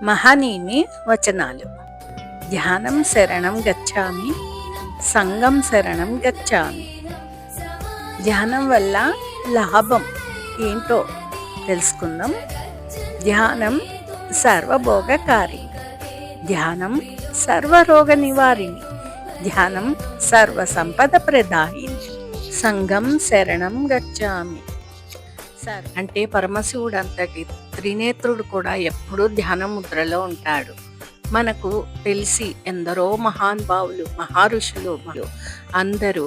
మహనీయుని వచనాలు. ధ్యానం శరణం గచ్చామి, సంగం శరణం గచ్చామి. ధ్యానం వల్ల లాభం ఏంటో తెలుసుకుందాం. ధ్యానం సర్వభోగకారి, ధ్యానం సర్వరోగ నివారిణి, ధ్యానం సర్వ సంపద ప్రదాయిని, సంగం శరణం గచ్చామి. అంటే పరమశివుడు అంతటి త్రినేత్రుడు కూడా ఎప్పుడూ ధ్యాన ముద్రలో ఉంటాడు. మనకు తెలిసి ఎందరో మహానుభావులు, మహారుషులు అందరూ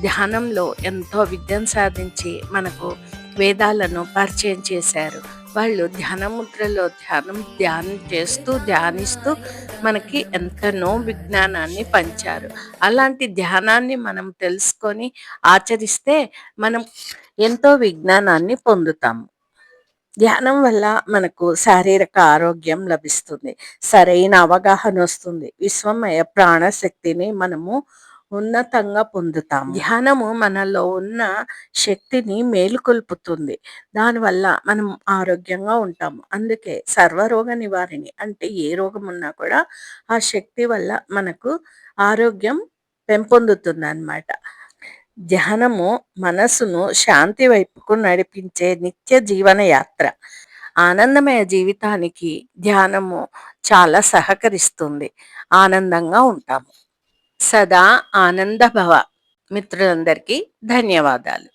ధ్యానంలో ఎంతో విద్యను సాధించి మనకు వేదాలను పరిచయం చేశారు. వాళ్ళు ధ్యానముద్రలో ధ్యానం చేస్తూ ధ్యానిస్తూ మనకి ఎంతనో విజ్ఞానాన్ని పంచారు. అలాంటి ధ్యానాన్ని మనం తెలుసుకొని ఆచరిస్తే మనం ఎంతో విజ్ఞానాన్ని పొందుతాము. ధ్యానం వల్ల మనకు శారీరక ఆరోగ్యం లభిస్తుంది, సరైన అవగాహన వస్తుంది, విశ్వమయ ప్రాణశక్తిని మనము ఉన్నతంగా పొందుతాము. ధ్యానము మనలో ఉన్న శక్తిని మేలుకొల్పుతుంది. దానివల్ల మనం ఆరోగ్యంగా ఉంటాము. అందుకే సర్వరోగ నివారిణి, అంటే ఏ రోగం ఉన్నా కూడా ఆ శక్తి వల్ల మనకు ఆరోగ్యం పెంపొందుతుంది అన్నమాట. ధ్యానము మనసును శాంతి వైపుకు నడిపించే నిత్య జీవన యాత్ర. ఆనందమయ జీవితానికి ధ్యానము చాలా సహకరిస్తుంది. ఆనందంగా ఉంటాము. సదా ఆనంద భవ. మిత్రులందరికీ ధన్యవాదాలు.